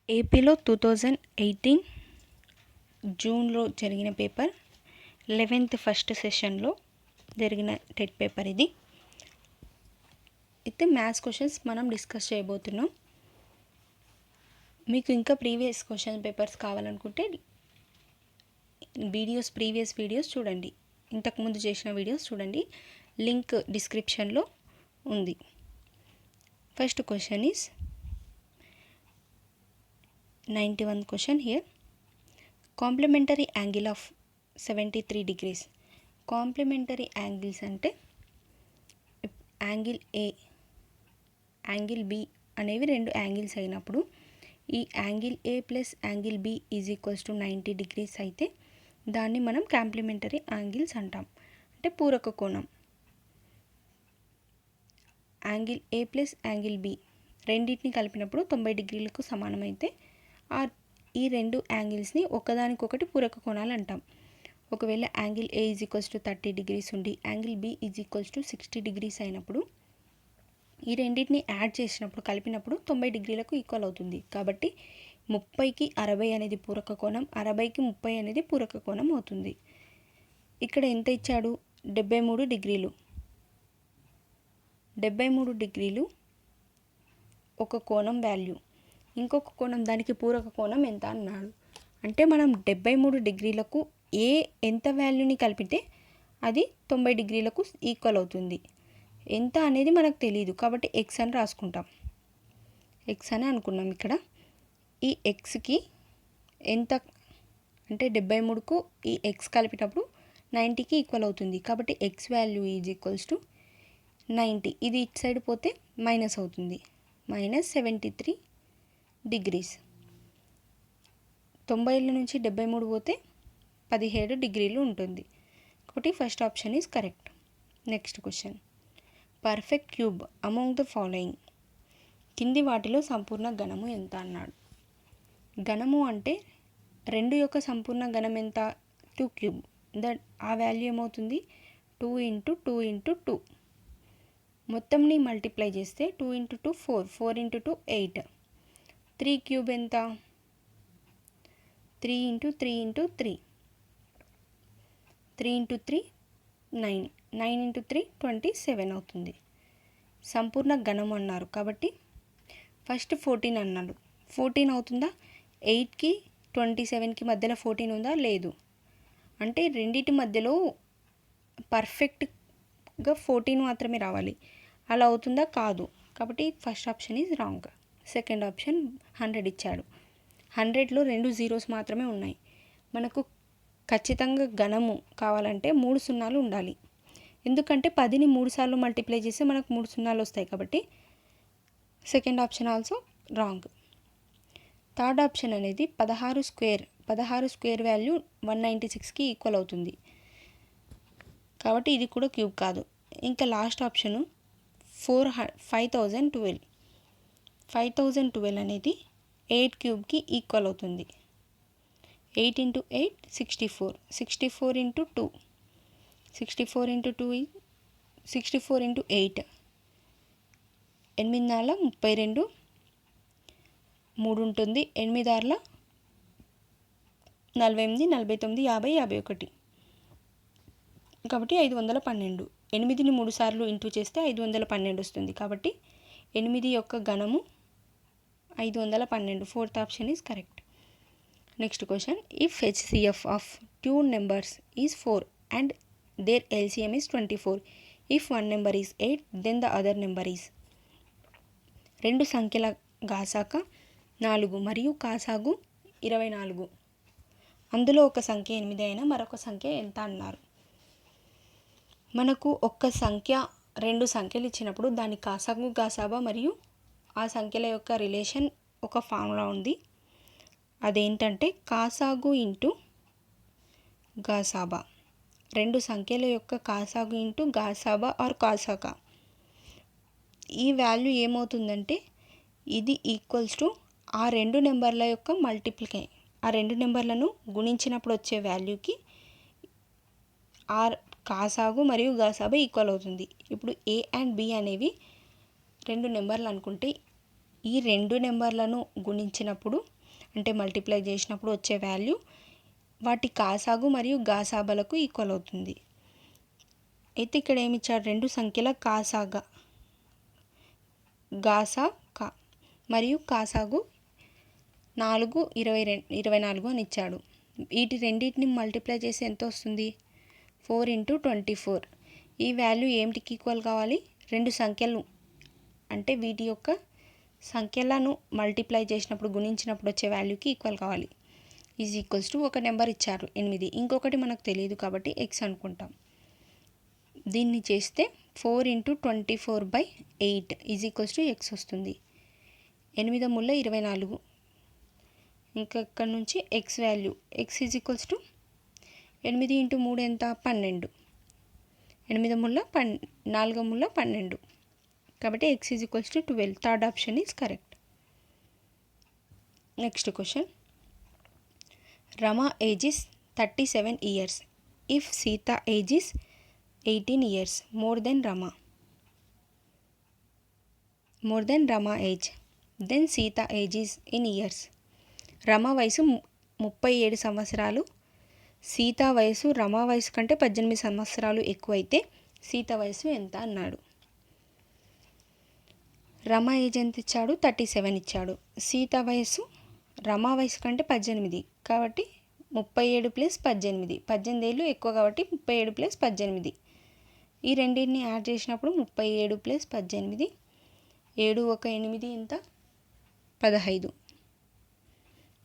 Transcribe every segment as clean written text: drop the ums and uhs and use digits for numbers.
ఏపీలో 2018 జూన్లో జరిగిన పేపర్ 11th ఫస్ట్ సెషన్లో జరిగిన టెట్ పేపర్ ఇది. అయితే మ్యాథ్స్ క్వశ్చన్స్ మనం డిస్కస్ చేయబోతున్నాం. మీకు ఇంకా ప్రీవియస్ క్వశ్చన్ పేపర్స్ కావాలనుకుంటే ప్రీవియస్ వీడియోస్ చూడండి, ఇంతకుముందు చేసిన వీడియోస్ చూడండి, లింక్ డిస్క్రిప్షన్లో ఉంది. First question is 91 question here. Complementary angle of 73 degrees. Complementary angles అంటే యాంగిల్ ఏ, యాంగిల్ బి అనేవి రెండు యాంగిల్స్ అయినప్పుడు ఈ angle A plus angle B is equals to 90 degrees అయితే దాన్ని మనం కాంప్లిమెంటరీ యాంగిల్స్ అంటాం. అంటే పూరక కోణం. Angle A plus angle B రెండింటిని కలిపినప్పుడు 90 degrees సమానమైతే ఈ రెండు యాంగిల్స్ని ఒకదానికొకటి పూరక కోణాలు అంటాం. ఒకవేళ angle A is equals to 30 degrees ఉండి angle B is equals to 60 degrees అయినప్పుడు ఈ రెండింటిని యాడ్ చేసినప్పుడు కలిపినప్పుడు 90 degrees ఈక్వల్ అవుతుంది. కాబట్టి 30కి 60 అనేది పూరక కోణం, 60కి 30 అనేది పూరక కోణం అవుతుంది. ఇక్కడ ఎంత ఇచ్చాడు? 73 degrees. 73 degrees ఒక కోణం వాల్యూ, ఇంకొక కోణం దానికి పూరక కోణం ఎంత అన్నాడు. అంటే మనం 73 degrees ఎంత వాల్యూని కలిపితే అది 90 degrees ఈక్వల్ అవుతుంది. ఎంత అనేది మనకు తెలియదు కాబట్టి ఎక్స్ అని రాసుకుంటాం. ఎక్స్ అని అనుకున్నాం. ఇక్కడ ఈ ఎక్స్కి ఎంత అంటే 73కు ఈ ఎక్స్ కలిపినప్పుడు 90కి ఈక్వల్ అవుతుంది. కాబట్టి X value is equals to 90. ఇది ఇటు సైడ్ పోతే మైనస్ అవుతుంది, -73 degrees. 90 నుంచి 73 పోతే 17 degrees ఉంటుంది. కాబట్టి first option is correct. Next question. Perfect cube among the following. కింది వాటిలో సంపూర్ణ ఘనము ఎంత అన్నాడు. ఘనము అంటే 2 యొక్క సంపూర్ణ ఘనం ఎంత? 2 క్యూబ్. ఆ వాల్యూ ఏమవుతుంది? 2 × 2 × 2. మొత్తంని మల్టిప్లై చేస్తే 2 × 2 4, 4 × 2 8. 3 క్యూబ్ ఎంత? 3 × 3 × 3. 3 × 3 9, 9 × 3 27 అవుతుంది. సంపూర్ణ ఘనం అన్నారు కాబట్టి ఫస్ట్ 14 అన్నాడు. 14 అవుతుందా? 8కి 27కి మధ్యలో 14 ఉందా? లేదు. అంటే రెండింటి మధ్యలో పర్ఫెక్ట్గా 14 మాత్రమే రావాలి. అలా అవుతుందా? కాదు. కాబట్టి first option is wrong. Second option 100 ఇచ్చాడు. 100లో 2 zeros మాత్రమే ఉన్నాయి. మనకు ఖచ్చితంగా ఘనము కావాలంటే 3 సున్నాలు ఉండాలి. ఎందుకంటే 10ని 3 సార్లు మల్టిప్లై చేస్తే మనకు 3 సున్నాలు వస్తాయి. కాబట్టి second option also wrong. Third option అనేది 16 స్క్వేర్ వాల్యూ 196కి ఈక్వల్ అవుతుంది. కాబట్టి ఇది కూడా క్యూబ్ కాదు. ఇంకా లాస్ట్ ఆప్షను 5012 అనేది 8 క్యూబ్కి ఈక్వల్ అవుతుంది. 8 × 8 64, 64 × 2, 64 × 2 64 × 8, 8 4 32, 3 ఉంటుంది, 8 6 48, 49, 50, 51. కాబట్టి 512. 8ని 3 సార్లు ఇంటూ చేస్తే 512 వస్తుంది. కాబట్టి 8 యొక్క ఘనము 512. Fourth option is correct. Next question. If HCF of 2 numbers is 4 and their LCM is 24, if 1 number is 8 then the other number is. 2 సంఖ్యల గాసాక 4 మరియు కాసాగు 24. అందులో ఒక సంఖ్య 8 అయినా మరొక సంఖ్య ఎంత అన్నారు. మనకు ఒక్క సంఖ్య 2 సంఖ్యలు ఇచ్చినప్పుడు దాని కాసాగు గాసాబా మరియు ఆ సంఖ్యల యొక్క రిలేషన్ ఒక ఫార్ములా ఉంది. అదేంటంటే కాసాగు ఇంటూ గాసాబా. 2 సంఖ్యల యొక్క కాసాగు ఇంటూ గాసాబా ఆర్ కాసాగా. ఈ వాల్యూ ఏమవుతుందంటే ఇది ఈక్వల్స్ టు ఆ 2 నెంబర్ల యొక్క మల్టిప్లికే. ఆ 2 నెంబర్లను గుణించినప్పుడు వచ్చే వాల్యూకి ఆ కాసాగు మరియు గాసాబా ఈక్వల్ అవుతుంది. ఇప్పుడు ఏ అండ్ బి అనేవి 2 నెంబర్లు అనుకుంటే ఈ రెండు నెంబర్లను గుణించినప్పుడు అంటే మల్టిప్లై చేసినప్పుడు వచ్చే వాల్యూ వాటి కాసాగు మరియు గాసాబలకు ఈక్వల్ అవుతుంది. అయితే ఇక్కడ ఏమి ఇచ్చాడు, రెండు సంఖ్యల కాసాగా గాసా కా మరియు కాసాగు 4 24 అని ఇచ్చాడు. వీటి రెండింటిని మల్టిప్లై చేసి ఎంత వస్తుంది, 4 × 24. ఈ వాల్యూ ఏమిటికి ఈక్వల్ కావాలి, రెండు సంఖ్యలు అంటే వీటి యొక్క సంఖ్యలను మల్టిప్లై చేసినప్పుడు గుణించినప్పుడు వచ్చే వాల్యూకి ఈక్వల్ కావాలి. ఈజ్ ఈక్వల్స్ టు ఒక నెంబర్ ఇచ్చారు 8, ఇంకొకటి మనకు తెలియదు కాబట్టి x అనుకుంటాం. దీన్ని చేస్తే 4 × 24/8 ఈజ్ ఈక్వల్స్ టు x వస్తుంది. 8 ముళ్ళ 24. ఇంకా ఇక్కడ నుంచి x value x is equals to 8 × 3 ఎంత, 12. 8 ముళ్ళ 4 ముళ్ళ 12 కాబట్టి x is equals to 12. Third option is correct. Next question. Rama age is 37 years. If Sita age is 18 years, more than Rama age, then Sita age is in years. Rama వయసు 37 సంవత్సరాలు, సీత వయసు రమ వయసు కంటే 18 సంవత్సరాలు ఎక్కువైతే సీత వయసు ఎంత అన్నాడు. రమ ఏజ్ ఎంత ఇచ్చాడు, 37 ఇచ్చాడు. సీత వయసు రమ వయసు కంటే 18 కాబట్టి 37 + 18, 18 ఏళ్ళు ఎక్కువ కాబట్టి 37 + 18. ఈ రెండింటిని యాడ్ చేసినప్పుడు 37 + 18, 7 × 1 8 ఎంత, 15.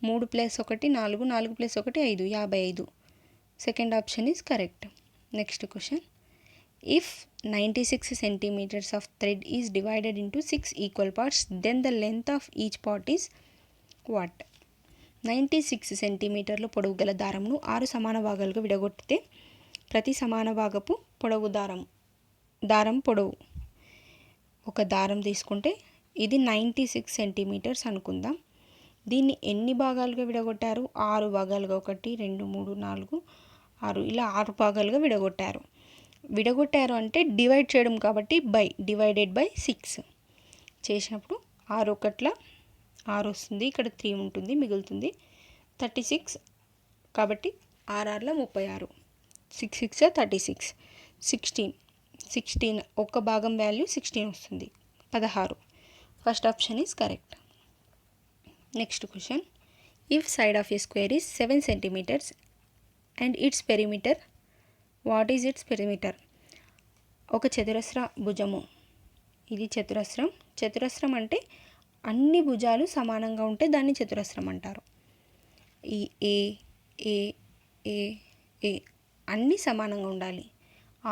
3 + 1 4, 4 + 1 5, 55. Second option is correct. Next question. If 96 centimeters of thread is divided into 6 equal parts, then the length of each part is what? 96 సెంటీమీటర్ల పొడవు గల దారంను 6 సమాన భాగాలుగా విడగొట్టితే ప్రతి సమాన భాగపు పొడవు దారం పొడవు, ఒక దారం తీసుకుంటే ఇది 96 సెంటీమీటర్స్ అనుకుందాం. దీన్ని ఎన్ని భాగాలుగా విడగొట్టారు, 6 భాగాలుగా, 1 2 3 4 6, ఇలా 6 భాగాలుగా విడగొట్టారు అంటే డివైడ్ చేయడం కాబట్టి డివైడెడ్ బై 6 చేసినప్పుడు 6 1 6 వస్తుంది, ఇక్కడ 3 ఉంటుంది మిగులుతుంది 36 కాబట్టి 6 6 36, 6 6 36, 16 ఒక్క భాగం వాల్యూ 16 వస్తుంది, 16. First option is correct. Next question. If side of A square is 7 centimeters and it's perimeter, what is it's perimeter? ఒక చతురస్ర భుజము, ఇది చతురస్రం అంటే అన్ని భుజాలు సమానంగా ఉంటే దాన్ని చతురస్రం అంటారు. ఈ ఏ అన్నీ సమానంగా ఉండాలి.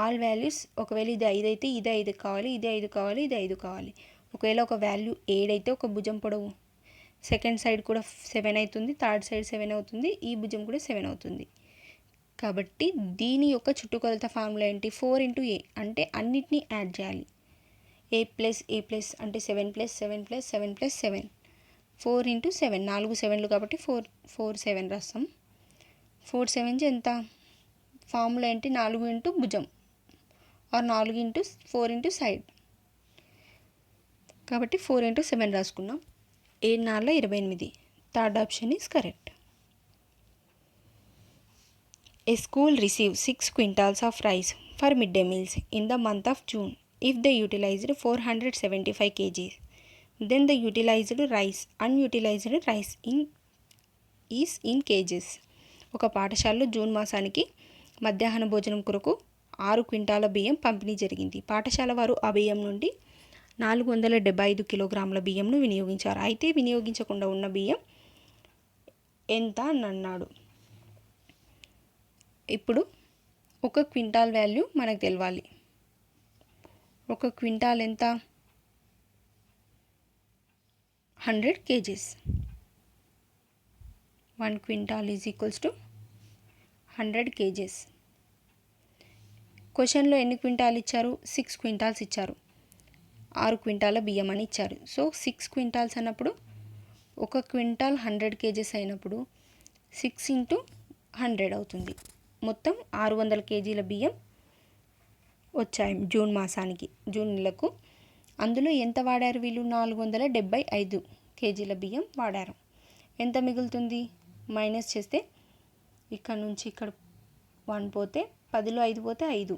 ఆల్ వాల్యూస్, ఒకవేళ ఇది 5 అయితే ఇది 5 కావాలి, ఇది 5 కావాలి, ఇది 5 కావాలి. ఒకవేళ ఒక వాల్యూ 7 అయితే ఒక భుజం పొడవు సెకండ్ సైడ్ కూడా 7 అవుతుంది, థర్డ్ సైడ్ 7 అవుతుంది, ఈ భుజం కూడా 7 అవుతుంది. కాబట్టి దీని యొక్క చుట్టుకొలత ఫార్ములా ఏంటి, 4 × a అంటే అన్నిటినీ యాడ్ చేయాలి. a + అంటే 7 + 7 + 7 + 7, 4 × 7, 4 7లు కాబట్టి 4 7 రాస్తాం. 4 7 ఎంత, ఫార్ములా ఏంటి, 4 × భుజం ఆర్ 4 × 4 × సైడ్ కాబట్టి 4 × 7 రాసుకున్నాం. 7 4 28. Third option is correct. A school receives 6 quintals of rice for midday meals in the month of June. If they utilized 475 kg, then the utilized rice, unutilized rice is in kgs. ఒక పాఠశాలలో June మాసానికి మధ్యాహ్న భోజనం కొరకు 6 క్వింటాల బియ్యం పంపిణీ జరిగింది. పాఠశాల వారు ఆ బియ్యం నుండి 475 కిలోగ్రాముల బియ్యంను వినియోగించారు. అయితే వినియోగించకుండా ఉన్న బియ్యం ఎంత అని అన్నాడు. ఇప్పుడు 1 క్వింటాల్ వాల్యూ మనకు తెలవాలి. 1 క్వింటాల్ ఎంత, 100 kgs. 1 quintal is equals to 100 kgs. క్వశ్చన్లో ఎన్ని క్వింటాల్ ఇచ్చారు, 6 క్వింటాల్స్ ఇచ్చారు. 6 క్వింటాల బియ్యం అని ఇచ్చారు. సో 6 క్వింటాల్స్ అన్నప్పుడు 1 క్వింటాల్ 100 kgs అయినప్పుడు 6 × 100 అవుతుంది. మొత్తం 600 kgల బియ్యం వచ్చాయి జూన్ మాసానికి, జూన్ నెలకు అందులో ఎంత వాడారు వీళ్ళు? 475 కేజీల బియ్యం వాడారు. ఎంత మిగులుతుంది? మైనస్ చేస్తే ఇక్కడ నుంచి ఇక్కడ 1 పోతే 10లో 5 పోతే 5,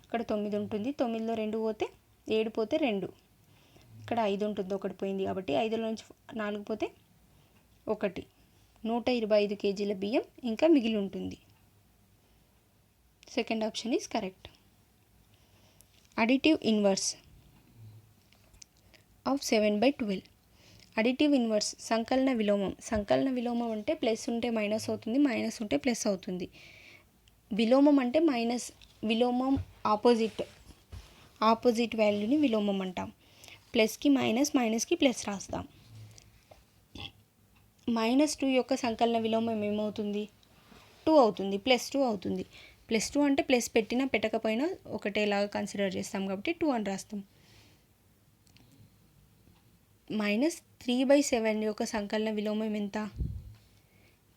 ఇక్కడ 9 ఉంటుంది, 9లో 2 పోతే 7 పోతే 2, ఇక్కడ 5 ఉంటుంది, 1 పోయింది కాబట్టి 5లో నుంచి 4 పోతే 1, 125 కేజీల బియ్యం ఇంకా మిగిలి ఉంటుంది. Second option is correct. Additive inverse of 7/12. Additive inverse సంకలన విలోమం. సంకలన విలోమం అంటే ప్లస్ ఉంటే మైనస్ అవుతుంది, మైనస్ ఉంటే ప్లస్ అవుతుంది. విలోమం అంటే మైనస్, విలోమం ఆపోజిట్ వాల్యూని విలోమం అంటాం. ప్లస్కి మైనస్, మైనస్కి ప్లస్ రాస్తాం. -2 యొక్క సంకలన విలోమం ఏమవుతుంది? 2 అవుతుంది, +2 అవుతుంది. +2 అంటే ప్లస్ పెట్టినా పెట్టకపోయినా ఒకటేలాగా కన్సిడర్ చేస్తాం కాబట్టి 2 అని రాస్తాం. -3/7 యొక్క సంకలన విలోమం ఎంత?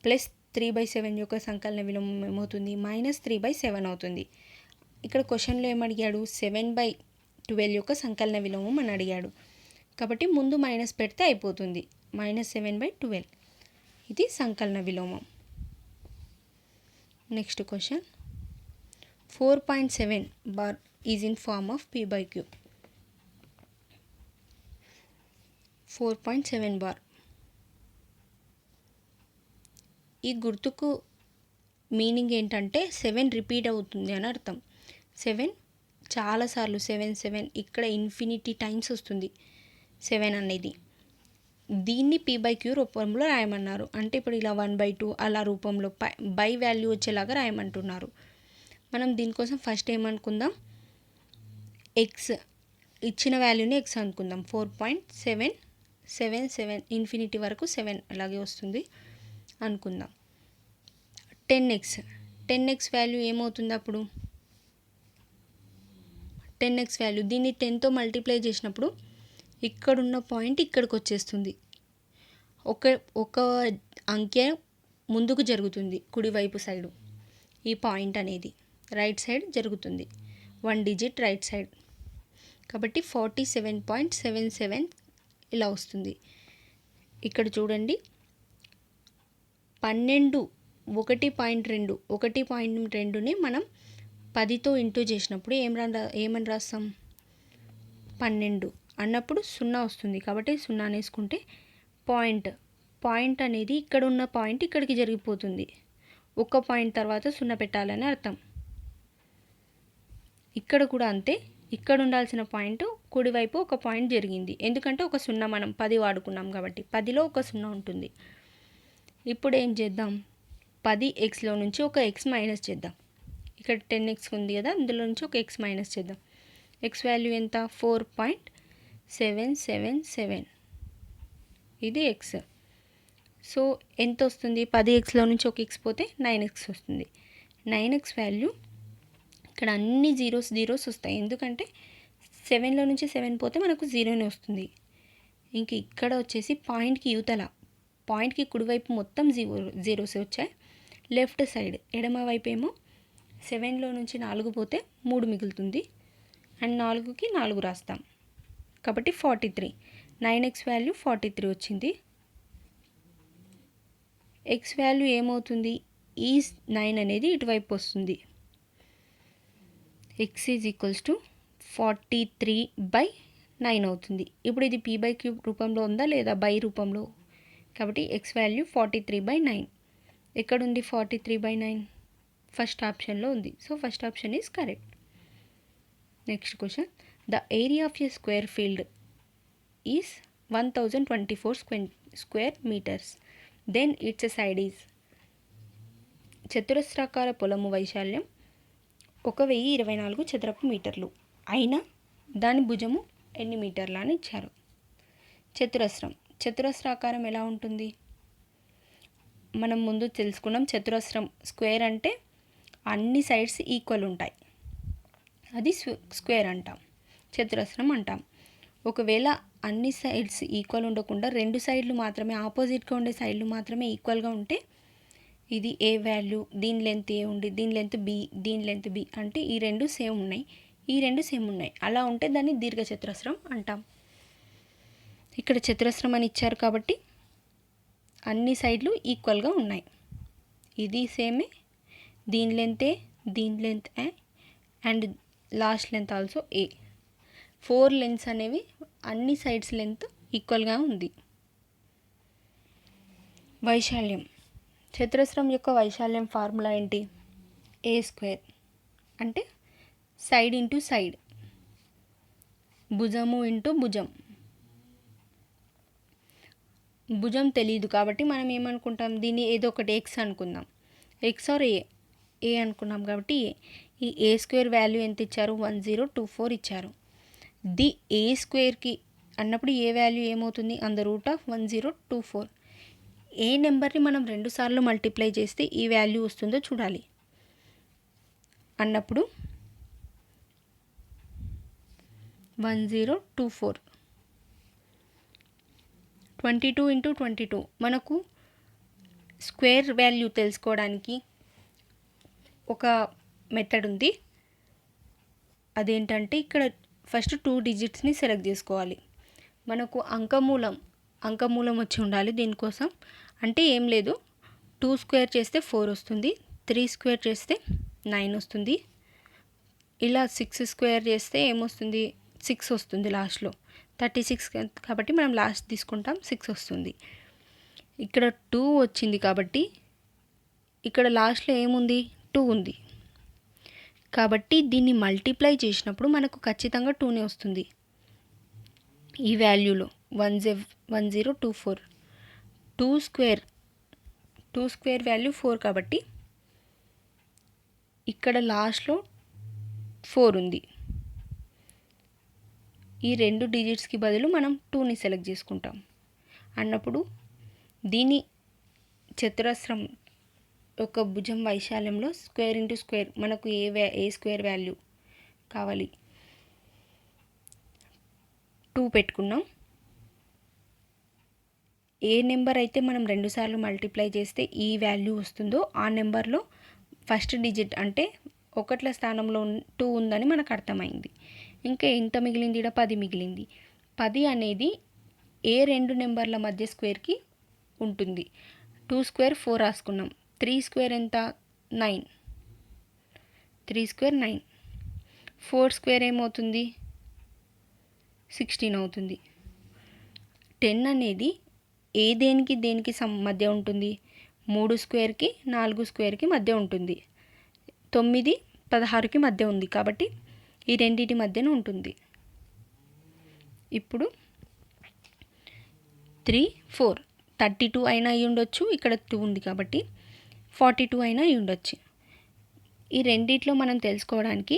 +3/7 యొక్క సంకలన విలోమం ఏమవుతుంది? -3/7 అవుతుంది. ఇక్కడ క్వశ్చన్లో ఏమడిగాడు? 7/12 యొక్క సంకలన విలోమం అని అడిగాడు కాబట్టి ముందు మైనస్ పెడితే అయిపోతుంది. -7/12 ఇది సంకలన విలోమం. Next question, 4.7 bar is in form of P/Q. 4.7 bar. ఈ గుర్తుకు మీనింగ్ ఏంటంటే 7 రిపీట్ అవుతుంది అని అర్థం. 7 చాలాసార్లు 7 ఇక్కడ ఇన్ఫినిటీ టైమ్స్ వస్తుంది 7 అనేది. దీన్ని P/Q రూపంలో రాయమన్నారు. అంటే ఇప్పుడు ఇలా 1/2 అలా రూపంలో బై వాల్యూ వచ్చేలాగా రాయమంటున్నారు. మనం దీనికోసం ఫస్ట్ ఏమనుకుందాం? ఎక్స్ ఇచ్చిన వాల్యూని ఎక్స్ అనుకుందాం. 4.777 ఇన్ఫినిటీ వరకు 7 అలాగే వస్తుంది అనుకుందాం. 10x వాల్యూ ఏమవుతుంది అప్పుడు? 10x వాల్యూ దీన్ని 10తో మల్టిప్లై చేసినప్పుడు ఇక్కడున్న పాయింట్ ఇక్కడికి వచ్చేస్తుంది. ఒక అంకె ముందుకు జరుగుతుంది కుడివైపు సైడు. ఈ పాయింట్ అనేది రైట్ సైడ్ జరుగుతుంది, 1 డిజిట్ రైట్ సైడ్. కాబట్టి 47.77 ఇలా వస్తుంది. ఇక్కడ చూడండి 12 1.2ని మనం 10తో ఇంటూ చేసినప్పుడు ఏమని రాస్తాం? 12 అన్నప్పుడు 0 వస్తుంది కాబట్టి 0 వేసుకుంటే పాయింట్ అనేది ఇక్కడ ఉన్న పాయింట్ ఇక్కడికి జరిగిపోతుంది. ఒక పాయింట్ తర్వాత 0 పెట్టాలని అర్థం. ఇక్కడ కూడా అంతే, ఇక్కడ ఉండాల్సిన పాయింట్ కుడివైపు ఒక పాయింట్ జరిగింది, ఎందుకంటే ఒక 0 మనం 10 వాడుకున్నాం కాబట్టి 10లో ఒక 0 ఉంటుంది. ఇప్పుడు ఏం చేద్దాం? 10xలో నుంచి ఒక x మైనస్ చేద్దాం. ఇక్కడ 10x ఉంది కదా, అందులో నుంచి ఒక x మైనస్ చేద్దాం. x వాల్యూ ఎంత? 4.777 ఇది x. సో ఎంత వస్తుంది? 10xలో నుంచి ఒక x పోతే 9x వస్తుంది. 9x వాల్యూ ఇక్కడ అన్ని జీరోస్ వస్తాయి, ఎందుకంటే 7లో నుంచి 7 పోతే మనకు 0నే వస్తుంది. ఇంక ఇక్కడ వచ్చేసి పాయింట్కి కుడివైపు మొత్తం జీరోస్ వచ్చాయి. లెఫ్ట్ సైడ్ ఎడమ వైపు ఏమో 7లో నుంచి 4 పోతే 3 మిగులుతుంది అండ్ 4కి 4 రాస్తాం కాబట్టి 43. 9x వాల్యూ 43 వచ్చింది. x వాల్యూ ఏమవుతుంది? ఈ 9 అనేది ఇటువైపు వస్తుంది. x ఈజ్ ఈక్వల్స్ టు 43/9 అవుతుంది. ఇప్పుడు ఇది P/Q రూపంలో ఉందా లేదా? బై రూపంలో. కాబట్టి x వాల్యూ 43/9. ఎక్కడుంది 43/9? ఫస్ట్ ఆప్షన్లో ఉంది. So first option is correct. Next question, the area of a square field is 1024 square metres. Then its side is. చతురస్రాకార పొలము వైశాల్యం 1024 చదరపు మీటర్లు అయినా దాని భుజము ఎన్ని మీటర్లు అని ఇచ్చారు. చతురస్రాకారం ఎలా ఉంటుంది? మనం ముందు తెలుసుకున్నాం. చతురస్రం స్క్వేర్ అంటే అన్ని సైడ్స్ ఈక్వల్ ఉంటాయి, అది స్క్వేర్ అంటాం, చతురస్రం అంటాం. ఒకవేళ అన్ని సైడ్స్ ఈక్వల్ ఉండకుండా 2 సైడ్లు మాత్రమే, ఆపోజిట్గా ఉండే సైడ్లు మాత్రమే ఈక్వల్గా ఉంటే ఇది ఏ వాల్యూ, దీని లెంత్ ఏ ఉండి దీని లెంత్ బి, దీని లెంత్ బి అంటే ఈ 2 సేమ్ ఉన్నాయి, ఈ రెండు సేమ్ ఉన్నాయి. అలా ఉంటే దాన్ని దీర్ఘచతురస్రం అంటాం. ఇక్కడ చతురస్రం అని ఇచ్చారు కాబట్టి అన్ని సైడ్లు ఈక్వల్గా ఉన్నాయి. ఇది సేమే, దీని లెంత్ ఏ, దీని length A and last length also a. 4 lengths అనేవి అన్ని సైడ్స్ లెంత్ ఈక్వల్గా ఉంది. వైశాల్యం. చతురస్రం యొక్క వైశాల్యం ఫార్ములా ఏంటి? ఏ స్క్వేర్ అంటే సైడ్ ఇంటూ సైడ్, భుజము ఇంటూ భుజం. భుజం తెలియదు కాబట్టి మనం ఏమనుకుంటాం, దీన్ని ఏదో ఒకటి ఎక్స్ అనుకుందాం. ఎక్స్ ఆర్ ఏ అనుకున్నాం కాబట్టి ఏ. ఈ ఏ స్క్వేర్ వాల్యూ ఎంత ఇచ్చారు? 1024 ఇచ్చారు. ది ఏ స్క్వేర్కి అన్నప్పుడు ఏ వాల్యూ ఏమవుతుంది? √1024. ఏ నెంబర్ని మనం 2 సార్లు మల్టిప్లై చేస్తే ఈ వాల్యూ వస్తుందో చూడాలి. అన్నప్పుడు 1024 22 × 22. మనకు స్క్వేర్ వాల్యూ తెలుసుకోవడానికి ఒక మెథడ్ ఉంది. అదేంటంటే ఇక్కడ ఫస్ట్ 2 డిజిట్స్ని సెలెక్ట్ చేసుకోవాలి. మనకు అంకమూలం వచ్చి ఉండాలి దీనికోసం. అంటే ఏం లేదు, 2 స్క్వేర్ చేస్తే 4 వస్తుంది, 3 స్క్వేర్ చేస్తే 9 వస్తుంది, ఇలా 6 స్క్వేర్ చేస్తే ఏమొస్తుంది? 6 వస్తుంది లాస్ట్లో. 36 కాబట్టి మనం లాస్ట్ తీసుకుంటాం, 6 వస్తుంది. ఇక్కడ 2 వచ్చింది కాబట్టి ఇక్కడ లాస్ట్లో ఏముంది? 2 ఉంది. కాబట్టి దీన్ని మల్టిప్లై చేసినప్పుడు మనకు ఖచ్చితంగా 2నే వస్తుంది ఈ వాల్యూలో. 1024. 2 స్క్వేర్ వాల్యూ 4 కాబట్టి ఇక్కడ లాస్ట్లో 4 ఉంది. ఈ 2 డిజిట్స్కి బదులు మనం 2ని సెలెక్ట్ చేసుకుంటాం. అన్నప్పుడు దీని చతురస్రం ఒక భుజం వైశాల్యంలో స్క్వేర్ ఇంటూ స్క్వేర్ మనకు ఏ స్క్వేర్ వాల్యూ కావాలి? 2 పెట్టుకున్నాం. ఏ నెంబర్ అయితే మనం 2 సార్లు మల్టిప్లై చేస్తే ఈ వాల్యూ వస్తుందో ఆ నెంబర్లో ఫస్ట్ డిజిట్ అంటే 1ల స్థానంలో 2 ఉందని మనకు అర్థమైంది. ఇంకా ఎంత మిగిలింది? ఇక్కడ 10 మిగిలింది. 10 అనేది ఏ 2 నెంబర్ల మధ్య స్క్వేర్కి ఉంటుంది? 2 స్క్వేర్ 4 రాసుకున్నాం. 3 స్క్వేర్ ఎంత? 9. 3 స్క్వేర్ 9. 4 స్క్వేర్ ఏమవుతుంది? 16 అవుతుంది. 10 అనేది దేనికి మధ్య ఉంటుంది? 3 స్క్వేర్కి 4 స్క్వేర్కి మధ్య ఉంటుంది. 9 16కి మధ్య ఉంది కాబట్టి ఈ రెండింటి మధ్యన ఉంటుంది. ఇప్పుడు 3 4 32 అయినా అయి ఉండొచ్చు, ఇక్కడ 2 ఉంది కాబట్టి 42 అయినా అయి ఉండొచ్చు. ఈ రెండిట్లో మనం తెలుసుకోవడానికి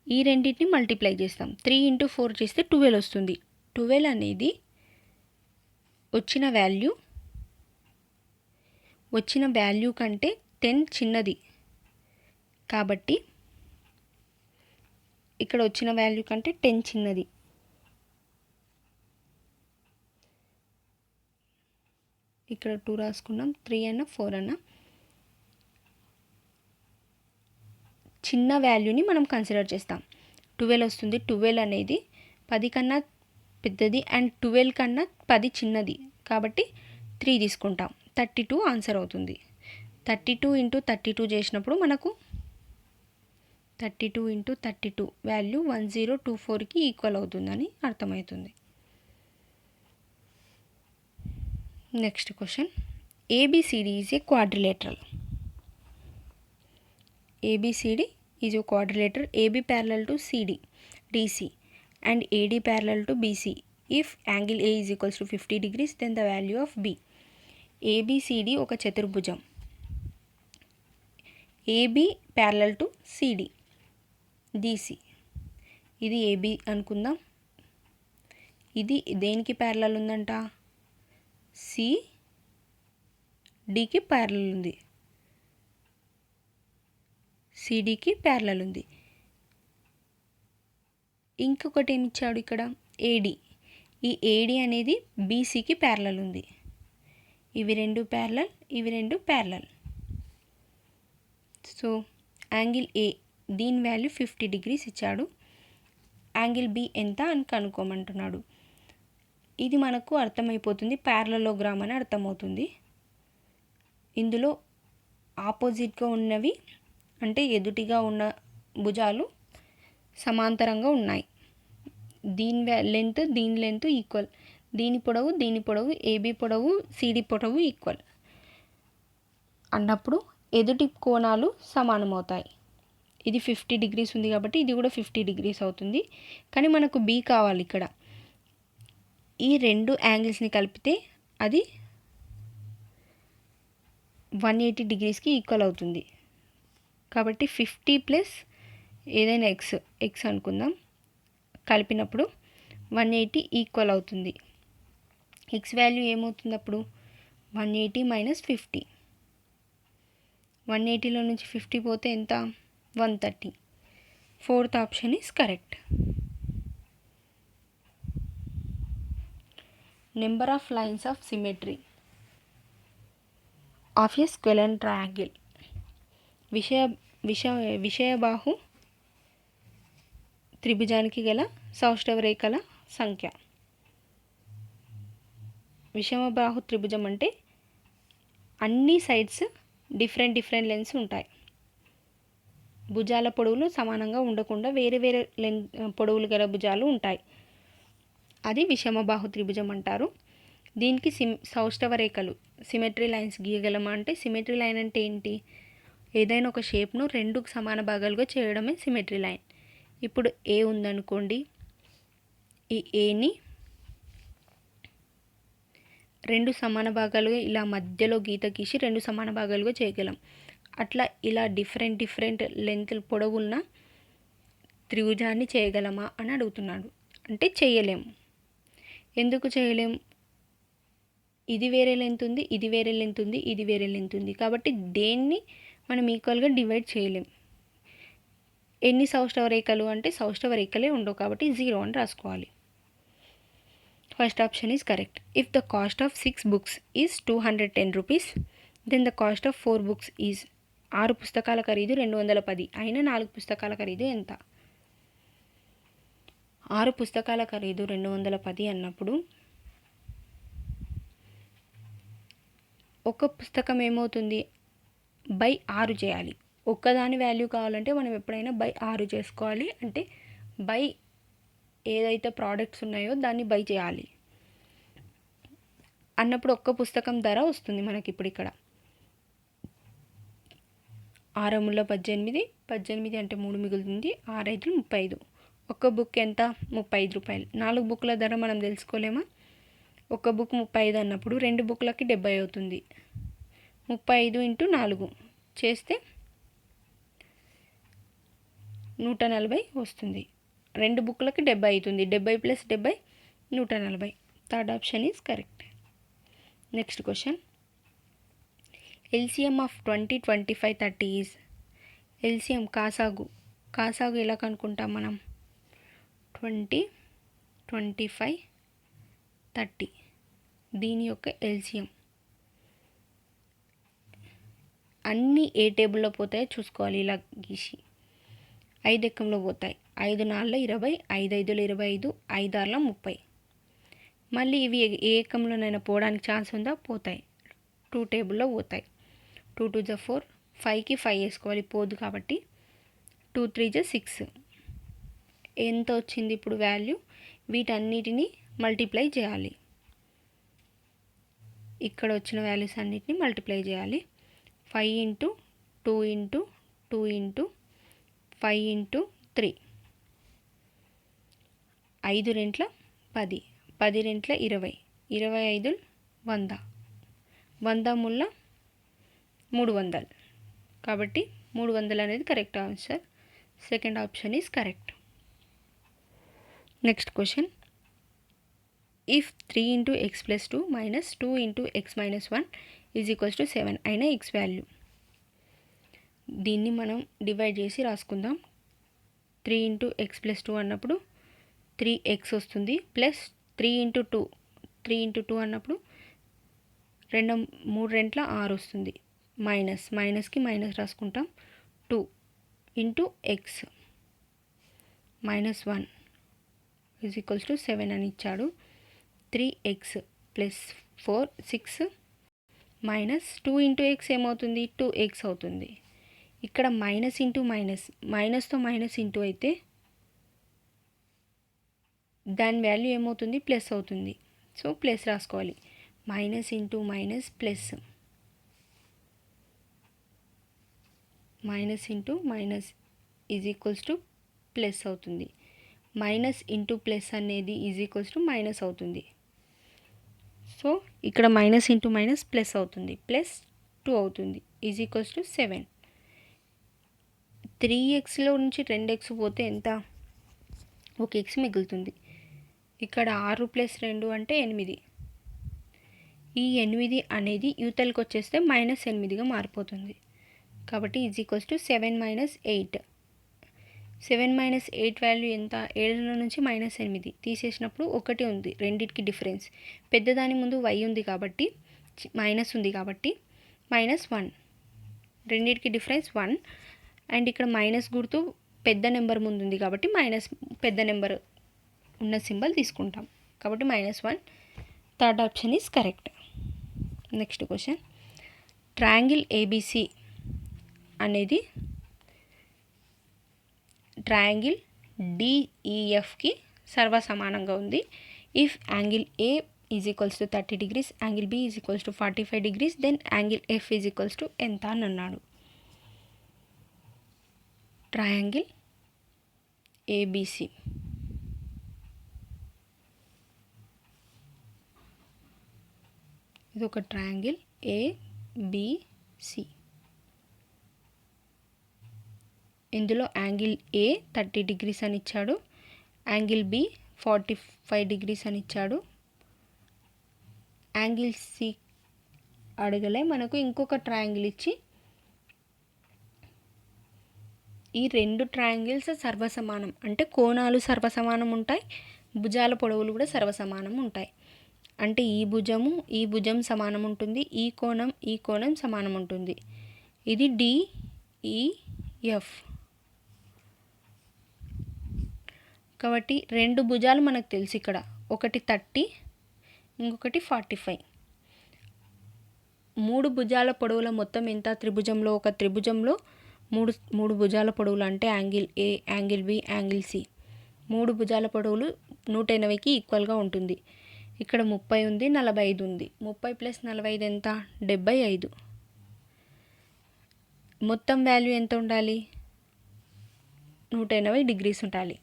ఈ రెండింటిని మల్టిప్లై చేస్తాం. 3 × 4 చేస్తే 12 వస్తుంది. 12 అనేది వచ్చిన వాల్యూ కంటే 10 చిన్నది కాబట్టి ఇక్కడ వచ్చిన వాల్యూ కంటే 10 చిన్నది. ఇక్కడ 2 రాసుకున్నాం. 3 అన్న 4 అన్న చిన్న వాల్యూని మనం కన్సిడర్ చేస్తాం. 12 వస్తుంది. 12 అనేది 10 కన్నా పెద్దది అండ్ 12 కన్నా 10 చిన్నది కాబట్టి 3 తీసుకుంటాం. 32 ఆన్సర్ అవుతుంది. 32 × 32 చేసినప్పుడు మనకు 32 × 32 వాల్యూ 1024కి ఈక్వల్ అవుతుందని అర్థమవుతుంది. Next question. ABCD is a quadrilateral. ABCD is a quadrilateral. AB parallel to CD, DC and AD parallel to BC. If angle A is equals to 50 degrees, then the value of B. ABCD ఒక చతుర్భుజం. AB parallel to CD, DC. ఇది AB అనుకుందాం. ఇది దేనికి parallel ఉందంట? CDకి parallel ఉంది. CDకి parallel ఉంది. ఇంకొకటి ఏమి ఇచ్చాడు ఇక్కడ? AD. ఈ AD అనేది BCకి ప్యారలల్ ఉంది. ఇవి రెండు ప్యారలల్, ఇవి రెండు ప్యారలల్. సో యాంగిల్ A దీని వాల్యూ 50 డిగ్రీస్ ఇచ్చాడు. యాంగిల్ బి ఎంత అని కనుక్కోమంటున్నాడు. ఇది మనకు అర్థమైపోతుంది, ప్యారలలోగ్రామ్ అని అర్థమవుతుంది. ఇందులో ఆపోజిట్గా ఉన్నవి అంటే ఎదుటిగా ఉన్న భుజాలు సమాంతరంగా ఉన్నాయి. దీని లెంత్ ఈక్వల్, దీని పొడవు ఏబి పొడవు సిడి పొడవు ఈక్వల్ అన్నప్పుడు ఎదుటి కోణాలు సమానమవుతాయి. ఇది 50 degrees ఉంది కాబట్టి ఇది కూడా 50 degrees అవుతుంది. కానీ మనకు బి కావాలి. ఇక్కడ ఈ రెండు యాంగిల్స్ని కలిపితే అది 180 degreesకి ఈక్వల్ అవుతుంది. కాబట్టి 50 ప్లస్ ఏదైనా ఎక్స్ అనుకుందాం, కలిపినప్పుడు 180 ఈక్వల్ అవుతుంది. ఎక్స్ వాల్యూ ఏమవుతుంది అప్పుడు 180 మైనస్ 50. 180లో నుంచి 50 పోతే ఎంత 130. Fourth option is correct. Number of lines of symmetry of a scalene triangle. విషయబాహు త్రిభుజానికి గల సౌష్ఠవ రేఖల సంఖ్య. విషమబాహు త్రిభుజం అంటే అన్ని సైడ్స్ డిఫరెంట్ లెన్స్ ఉంటాయి. భుజాల పొడవులు సమానంగా ఉండకుండా వేరే పొడవులు గల భుజాలు ఉంటాయి. అది విషమబాహు త్రిభుజం అంటారు. దీనికి సౌష్ఠవ రేఖలు సిమెట్రీ లైన్స్ గీయగలమా అంటే, సిమెట్రీ లైన్ అంటే ఏంటి, ఏదైనా ఒక షేప్ను 2 సమాన భాగాలుగా చేయడమే సిమెట్రీ లైన్. ఇప్పుడు ఏ ఉందనుకోండి, ఈ ఏని 2 సమాన భాగాలుగా ఇలా మధ్యలో గీత గీసి 2 సమాన భాగాలుగా చేయగలం. అట్లా ఇలా డిఫరెంట్ లెంత్ పొడవున్న త్రిభుజాన్ని చేయగలమా అని అడుగుతున్నాడు. అంటే చేయలేము. ఎందుకు చేయలేము, ఇది వేరే లెంత్ ఉంది, ఇది వేరే లెంత్ ఉంది, ఇది వేరే లెంత్ ఉంది. కాబట్టి దేన్ని మనం ఈక్వల్గా డివైడ్ చేయలేం. ఎన్ని సౌష్ఠవ రేఖలు అంటే సౌష్ఠవ రేఖలే ఉండవు కాబట్టి 0 అని రాసుకోవాలి. First option is correct. If the cost of 6 books is 210 rupees, then the cost of 4 books is 6 పుస్తకాల ఖరీదు 210 అయినా 4 పుస్తకాల ఖరీదు ఎంత? 6 పుస్తకాల ఖరీదు 210 అన్నప్పుడు ఒక పుస్తకం ఏమవుతుంది బై 6 చేయాలి. ఒక్కదాని వాల్యూ కావాలంటే మనం ఎప్పుడైనా బై 6 చేసుకోవాలి. అంటే బై ఏదైతే ప్రోడక్ట్స్ ఉన్నాయో దాన్ని బై చేయాలి అన్నప్పుడు ఒక్క పుస్తకం ధర వస్తుంది మనకి. ఇప్పుడు ఇక్కడ 6 ముళ్ళ 18 అంటే 3 మిగులుతుంది, 6 5 35. ఒక్క బుక్ ఎంత 35 రూపాయలు. 4 బుక్ల ధర మనం తెలుసుకోలేమా? ఒక బుక్ 35 అన్నప్పుడు 2 బుక్లకి 70 అవుతుంది. 35 × 4 చేస్తే 140 వస్తుంది. 2 బుక్లకి 70 అవుతుంది. 70 + 70 140. Third option is correct. Next question, LCM of 20, 25, 30 is. LCM కాసాగు ఎలా కనుక్కుంటాం మనం? 20, 25, 30 దీని యొక్క ఎల్సిఎం. అన్నీ ఏ టేబుల్లో పోతాయో చూసుకోవాలి. ఇలా గీసి 5 ఎక్కంలో పోతాయి. 5 4 20, 5 5 25, 5 6 30. మళ్ళీ ఇవి ఏ ఎక్కంలోనైనా పోవడానికి ఛాన్స్ ఉందా? పోతాయి. 2 టేబుల్లో పోతాయి. 2 2 4, 5కి 5 వేసుకోవాలి, పోదు కాబట్టి. 2 3 6. ఎంత వచ్చింది ఇప్పుడు వాల్యూ? వీటన్నిటిని మల్టిప్లై చేయాలి. ఇక్కడ వచ్చిన వాల్యూస్ అన్నిటిని మల్టిప్లై చేయాలి. 5 × 2 × 2 × 5 × 3. 5 రెంట్ల 10, 10 రెంట్ల 20, 25 100, 100 ముళ్ళ 300. కాబట్టి 300 అనేది correct answer. Second option is correct. Next question, if 3 × x + 2 - 2 × x - 1 = 7 అయిన x వాల్యూ. దీన్ని మనం డివైడ్ చేసి రాసుకుందాం. 3 × x + 2 అన్నప్పుడు 3x వస్తుంది, ప్లస్ 3 × 2, 3 × 2 అన్నప్పుడు 3 రెంట్ల 6 వస్తుంది. మైనస్కి మైనస్ రాసుకుంటాం. 2 × x - 1 ఈజ్ ఈక్వల్స్ టు 7 అని ఇచ్చాడు. 3x plus 4 6 minus 2 into X ఏమవుతుంది 2x అవుతుంది. ఇక్కడ మైనస్ ఇంటూ మైనస్, మైనస్తో మైనస్ ఇంటూ అయితే దాని వాల్యూ ఏమవుతుంది ప్లస్ అవుతుంది. సో ప్లస్ రాసుకోవాలి. Minus into minus plus, minus into minus is equals to plus అవుతుంది. మైనస్ ఇంటూ ప్లస్ అనేది ఈజ్ ఈక్వల్స్ టు మైనస్ అవుతుంది. సో ఇక్కడ మైనస్ ఇంటూ మైనస్ ప్లస్ అవుతుంది, ప్లస్ 2 అవుతుంది ఈజ్ ఈక్వల్స్ టు 7. 3xలో నుంచి 2x పోతే ఎంత, ఒక ఎక్స్ మిగులుతుంది. ఇక్కడ 6 ప్లస్ 2 అంటే 8. ఈ 8 అనేది యూతల్కి వచ్చేస్తే -8గా మారిపోతుంది. కాబట్టి is equals to 7 minus 8. 7 minus 8 value ఎంత, 7లో నుంచి -8 తీసేసినప్పుడు 1 ఉంది, రెండింటికి డిఫరెన్స్. పెద్దదాని ముందు y ఉంది కాబట్టి మైనస్ ఉంది కాబట్టి -1, రెండింటికి డిఫరెన్స్ 1. అండ్ ఇక్కడ మైనస్ గుర్తు పెద్ద నెంబర్ ముందు ఉంది కాబట్టి మైనస్ పెద్ద నెంబర్ ఉన్న సింబల్ తీసుకుంటాం. కాబట్టి -1. Third option is correct. Next question, triangle ABC అనేది ట్రయాంగిల్ డిఈఎఫ్కి సర్వసమానంగా ఉంది. If angle A is equals to 30 degrees, angle B is equals to 45 degrees, then angle F is equals to ఎంత అని అన్నాడు. ట్రయాంగిల్ ఏబిసి ఇది ఒక ట్రయాంగిల్ ఏబిసి. ఇందులో యాంగిల్ ఏ 30 degrees అని ఇచ్చాడు, యాంగిల్ బి 45 degrees అని ఇచ్చాడు. యాంగిల్ సి అడగలే, మనకు ఇంకొక ట్రయాంగిల్ ఇచ్చి ఈ రెండు ట్రయాంగిల్స్ సర్వసమానం అంటే కోణాలు సర్వసమానం ఉంటాయి, భుజాల పొడవులు కూడా సర్వసమానం ఉంటాయి. అంటే ఈ భుజం సమానం ఉంటుంది, ఈ కోణం సమానం ఉంటుంది. ఇది డిఈఎఫ్. కాబట్టి రెండు భుజాలు మనకు తెలుసు, ఇక్కడ ఒకటి 30 ఇంకొకటి 45. 3 భుజాల పొడవుల మొత్తం ఎంత త్రిభుజంలో, ఒక త్రిభుజంలో మూడు భుజాల పొడవులు అంటే angle A, angle B, angle C. 3 భుజాల పొడవులు 180కి ఈక్వల్గా ఉంటుంది. ఇక్కడ 30 ఉంది, 45 ఉంది. 30 ప్లస్ 45 ఎంత 75. మొత్తం వాల్యూ ఎంత ఉండాలి 180 degrees ఉండాలి.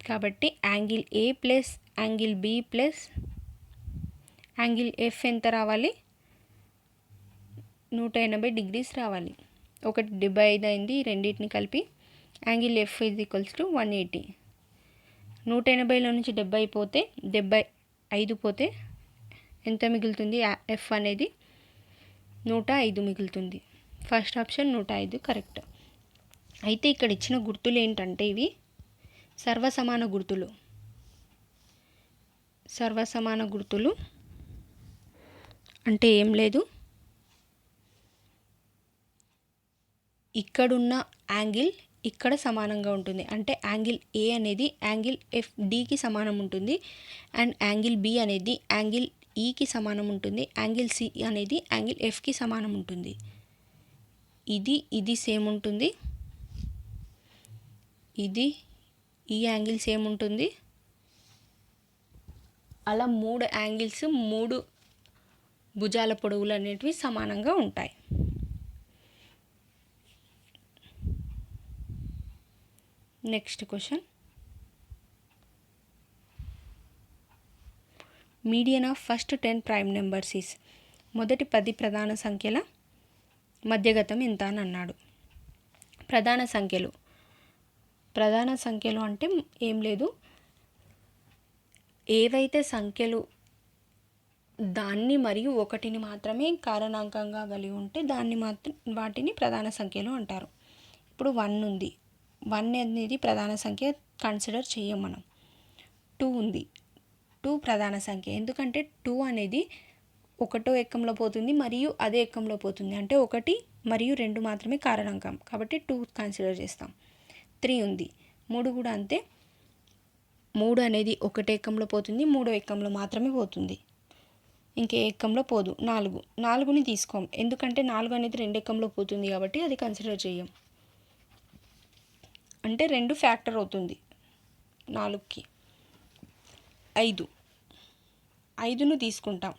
కాబట్టి angle A plus angle B plus angle F ఎంత రావాలి 180 degrees రావాలి. ఒకటి 75 అయింది, రెండింటిని కలిపి angle F is equals to 180. 180లో నుంచి 70 పోతే 75 పోతే ఎంత మిగులుతుంది, ఎఫ్ అనేది 105 మిగులుతుంది. First option 105 correct. అయితే ఇక్కడ ఇచ్చిన గుర్తులు ఏంటంటే ఇవి సర్వసమాన గుర్తులు. సర్వసమాన గుర్తులు అంటే ఏం లేదు, ఇక్కడున్న యాంగిల్ ఇక్కడ సమానంగా ఉంటుంది. అంటే యాంగిల్ ఏ అనేది యాంగిల్ ఎఫ్ డికి సమానం ఉంటుంది, అండ్ యాంగిల్ బి అనేది యాంగిల్ ఈకి సమానం ఉంటుంది, యాంగిల్ సి అనేది యాంగిల్ ఎఫ్కి సమానం ఉంటుంది. ఇది సేమ్ ఉంటుంది, ఈ యాంగిల్ సేమ్ ఉంటుంది. అలా 3 యాంగిల్స్ 3 భుజాల పొడవులు అనేటివి సమానంగా ఉంటాయి. Next question, median of first 10 prime numbers is, మొదటి 10 ప్రధాన సంఖ్యల మధ్యగతం ఎంత అని అన్నాడు. ప్రధాన సంఖ్యలు అంటే ఏం లేదు, ఏవైతే సంఖ్యలు దాన్ని మరియు ఒకటిని మాత్రమే కారణాంకంగా కలిగి ఉంటే వాటిని ప్రధాన సంఖ్యలు అంటారు. ఇప్పుడు 1 ఉంది, 1 అనేది ప్రధాన సంఖ్య కన్సిడర్ చేయం మనం. 2 ఉంది, 2 ప్రధాన సంఖ్య, ఎందుకంటే 2 అనేది 1వ ఎక్కంలో పోతుంది మరియు అదే ఎక్కంలో పోతుంది, అంటే 1 మరియు 2 మాత్రమే కారణాంకం కాబట్టి 2 కన్సిడర్ చేస్తాం. 3 ఉంది, 3 కూడా అంతే, 3 అనేది ఒకటే ఎక్కంలో పోతుంది, 3వ ఎక్కంలో మాత్రమే పోతుంది, ఇంకే ఎక్కంలో పోదు. 4ని తీసుకోం, ఎందుకంటే 4 అనేది 2 ఎక్కంలో పోతుంది కాబట్టి అది కన్సిడర్ చేయం. అంటే 2 ఫ్యాక్టర్ అవుతుంది 4కి. 5ను తీసుకుంటాం,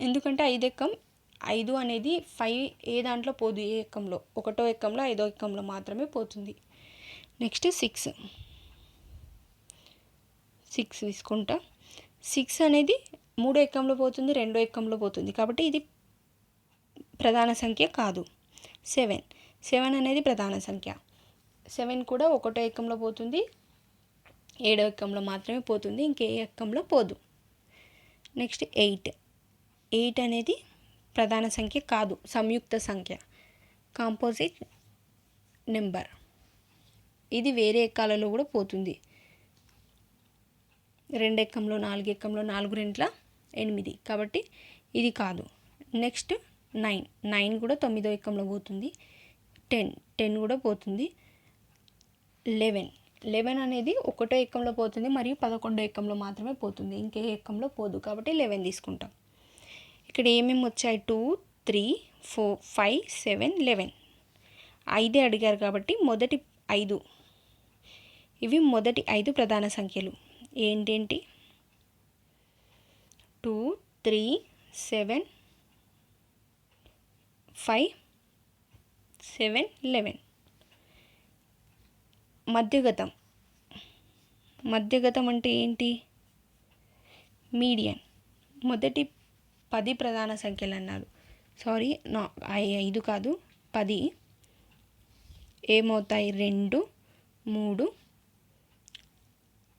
ఎందుకంటే 5 ఎక్కం, 5 అనేది 5 ఏ దాంట్లో పోదు, ఏ ఎక్కంలో, 1వ ఎక్కంలో 5వ ఎక్కంలో మాత్రమే పోతుంది. నెక్స్ట్ 6 తీసుకుంటా. 6 అనేది 3 ఎక్కంలో పోతుంది, 2 ఎక్కంలో పోతుంది కాబట్టి ఇది ప్రధాన సంఖ్య కాదు. 7 అనేది ప్రధాన సంఖ్య. 7 కూడా 1వ ఎక్కంలో పోతుంది, 7వ ఎక్కంలో మాత్రమే పోతుంది, ఇంకే ఎక్కంలో పోదు. నెక్స్ట్ 8 అనేది ప్రధాన సంఖ్య కాదు, సంయుక్త సంఖ్య, కాంపోజిట్ నెంబర్. ఇది వేరే ఎక్కాలలో కూడా పోతుంది. 2 ఎక్కంలో, 4 ఎక్కంలో, 4 రెంట్ల 8 కాబట్టి ఇది కాదు. నెక్స్ట్ 9 కూడా 9వ ఎక్కంలో పోతుంది. 10 కూడా పోతుంది. 11 అనేది 1వ ఎక్కంలో పోతుంది మరియు 11వ ఎక్కంలో మాత్రమే పోతుంది, ఇంకే ఎక్కంలో పోదు కాబట్టి 11 తీసుకుంటాం. ఇక్కడ ఏమేమి వచ్చాయి? 2, 3, 4, 5, 7, 11. 5 అడిగారు కాబట్టి మొదటి 5, ఇవి మొదటి 5 ప్రధాన సంఖ్యలు ఏంటేంటి? 2, 3, 7, 5, 7, 11. మధ్యగతం అంటే ఏంటి? మీడియన్. మొదటి 10 ప్రధాన సంఖ్యలు అన్నారు. సారీ, 5 కాదు, 10 ఏమవుతాయి? 2, 3,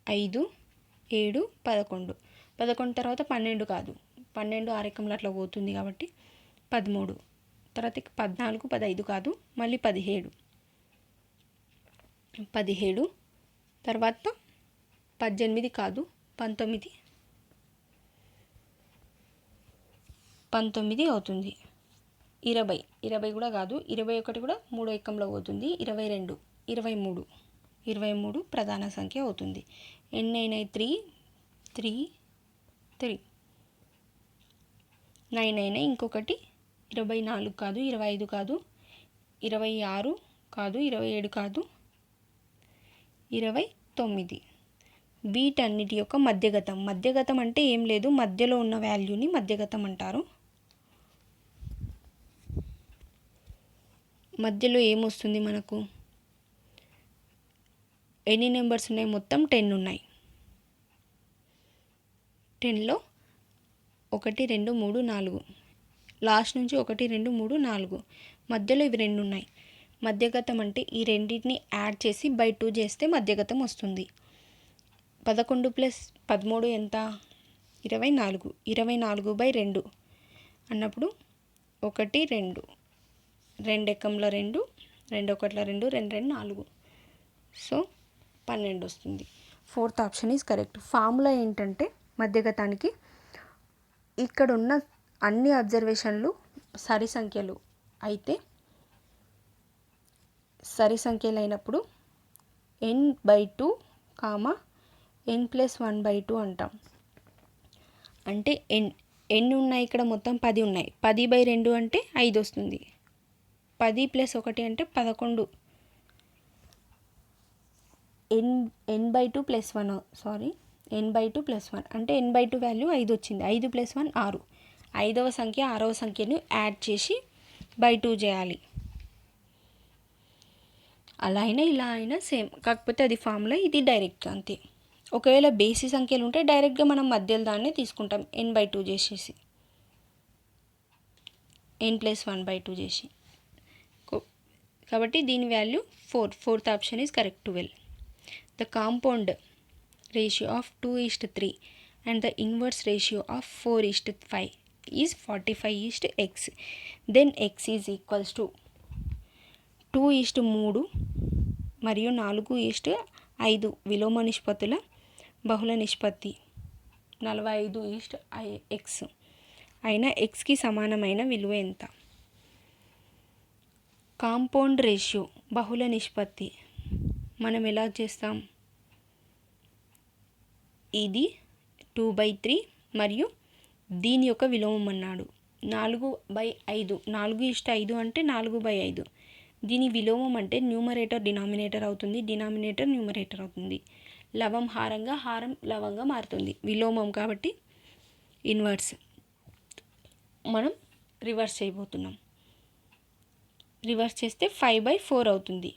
5, 7, 11. 11 తర్వాత 12 కాదు, 12 6 ఎక్కంలో అట్లా పోతుంది కాబట్టి 13. తర్వాత 14, 15 కాదు, మళ్ళీ 17. తర్వాత 18 కాదు, 19 అవుతుంది. 20 కూడా కాదు, 21 కూడా 3వ ఎక్కంలో పోతుంది. 22, 23 ప్రధాన సంఖ్య అవుతుంది. ఎన్ని అయినాయి? 3, 3. 9 అయినాయి. ఇంకొకటి 24 కాదు, 25 కాదు, 26 కాదు, 27 కాదు, 29. వీటన్నిటి యొక్క మధ్యగతం అంటే ఏం లేదు, మధ్యలో ఉన్న వాల్యూని మధ్యగతం అంటారు. మధ్యలో ఏమొస్తుంది మనకు? ఎన్ని నెంబర్స్ ఉన్నాయి? మొత్తం 10 ఉన్నాయి. 10లో 1, 2, 3, 4, లాస్ట్ నుంచి 1, 2, 3, 4, మధ్యలో ఇవి 2 ఉన్నాయి. మధ్యగతం అంటే ఈ రెండింటిని యాడ్ చేసి బై 2 చేస్తే మధ్యగతం వస్తుంది. 11 + 13 ఎంత? 24. 24/2 అన్నప్పుడు 1, 2, 2 ఎక్కంలో 2, 2 1 2, 2 2 4. సో 12 వస్తుంది. 4th option is correct. Formula ఏంటంటే మధ్యగతానికి ఇక్కడ ఉన్న అన్ని అబ్జర్వేషన్లు సరి సంఖ్యలు అయితే, సరి సంఖ్యలు అయినప్పుడు n/2, n+1/2 అంటాం. అంటే n ఉన్నాయి, ఇక్కడ మొత్తం 10 ఉన్నాయి. 10/2 అంటే 5 వస్తుంది. 10 + 1 అంటే 11. n/2 + 1, సారీ, n/2 + 1 అంటే n/2 వాల్యూ 5 వచ్చింది. 5 + 1 6. 5వ సంఖ్య 6వ సంఖ్యను యాడ్ చేసి బై 2 చేయాలి. అలా అయినా ఇలా అయినా సేమ్, కాకపోతే అది ఫార్ములా, ఇది డైరెక్ట్ అంతే. ఒకవేళ బేసి సంఖ్యలు ఉంటే డైరెక్ట్గా మనం మధ్యలో దాన్ని తీసుకుంటాం, n/2 చేసేసి, n+1/2 చేసి. కాబట్టి దీని value 4. 4th option is correct. 12. The compound ratio of 2:3 and the inverse ratio of 4:5 is 45:x. Then x is equals to 2:3 మరియు 4:5 విలోమ నిష్పత్తుల బహుళ నిష్పత్తి 45:x అయిన xకి సమానమైన విలువ ఎంత? కాంపౌండ్ రేషియో, బహుళ నిష్పత్తి మనం ఎలా చేస్తాం? ఇది 2/3 మరియు దీని యొక్క విలోమం అన్నాడు. 4/5 4:5 అంటే 4/5. దీని విలోమం అంటే న్యూమరేటర్ డినామినేటర్ అవుతుంది, డినామినేటర్ న్యూమరేటర్ అవుతుంది. లవం హారంగా, హారం లవంగా మారుతుంది. విలోమం కాబట్టి ఇన్వర్స్. మనం రివర్స్ చేయబోతున్నాం. రివర్స్ చేస్తే 5/4 అవుతుంది.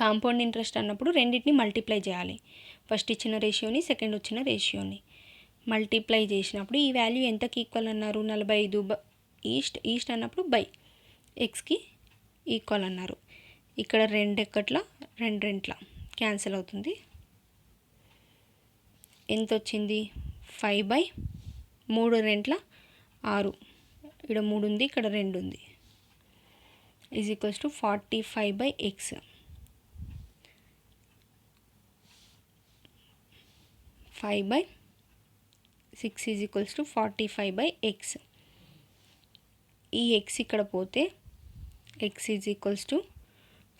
కాంపౌండ్ ఇంట్రెస్ట్ అన్నప్పుడు రెండింటిని మల్టిప్లై చేయాలి. ఫస్ట్ ఇచ్చిన రేషియోని, సెకండ్ వచ్చిన రేషియోని మల్టిప్లై చేసినప్పుడు ఈ వాల్యూ ఎంతకి ఈక్వల్ అన్నారు? 45 ఈస్ట్ అన్నప్పుడు బై ఎక్స్కి ఈక్వల్ అన్నారు. ఇక్కడ 2 ఎక్కట్ల 2 రెంట్ల క్యాన్సిల్ అవుతుంది. ఎంత వచ్చింది? 5/3 రెంట్ల 6. ఇక్కడ 3 ఉంది, ఇక్కడ 2 ఉంది. Is equals to 45/x. 5/6 is equals to 45/x. ఈ x ఇక్కడ పోతే x ఈజ్ ఈక్వల్స్ టు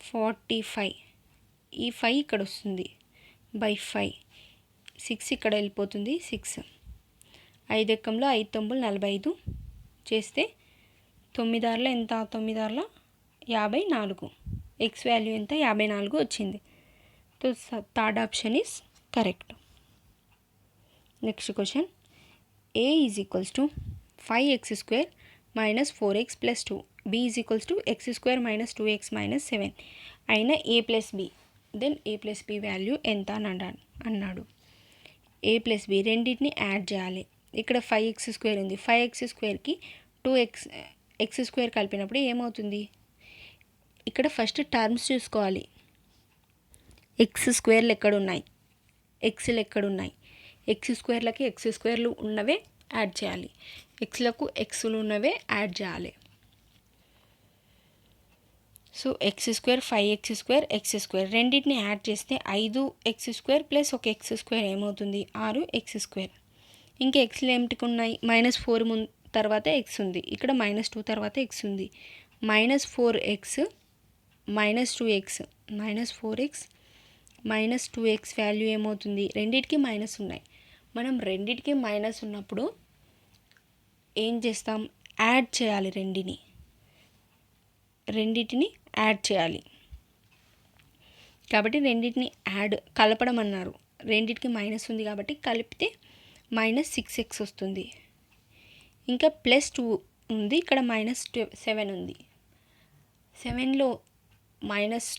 45. ఈ 5 ఇక్కడ వస్తుంది బై 5. 6 ఇక్కడ వెళ్ళిపోతుంది 6. 5 ఎక్కంలో 5 తొంబులు 45 చేస్తే 9 ఆర్ల ఎంత? 9 ఆర్ల 54. ఎక్స్ వాల్యూ ఎంత? 54 వచ్చింది. So third option is correct. Next question. a is equals to 5x² minus 4x plus 2, b is equals to x² minus 2x minus 7 అయిన a plus b. Then a plus b value ఎంత అని అన్నాడు. a plus b రెండింటిని add చేయాలి. ఇక్కడ 5x² ఉంది. 5x²కి 2x² కలిపినప్పుడు ఏమవుతుంది? ఇక్కడ ఫస్ట్ టర్మ్స్ చూసుకోవాలి. x² ఎక్కడున్నాయి, xలు ఎక్కడున్నాయి. x²లకి x² ఉన్నవే యాడ్ చేయాలి, xలకు xలు ఉన్నవే యాడ్ చేయాలి. సో x² 5x² x² రెండింటిని యాడ్ చేస్తే 5x² ప్లస్ ఒక x² ఏమవుతుంది? 6x². ఇంకా xలు ఏమిటికి ఉన్నాయి? -4 తర్వాత x ఉంది, ఇక్కడ -2 తర్వాత x ఉంది. -4x -2x -4x -2x value ఏమవుతుంది? రెండింటికి మైనస్ ఉన్నాయి. మనం రెండింటికి మైనస్ ఉన్నప్పుడు ఏం చేస్తాం? యాడ్ చేయాలి. రెండింటిని యాడ్ చేయాలి. కాబట్టి రెండింటిని కలపడం అన్నారు. రెండింటికి మైనస్ ఉంది కాబట్టి కలిపితే -6x వస్తుంది. ఇంకా +2 ఉంది, ఇక్కడ -7 ఉంది. 7లో మైనస్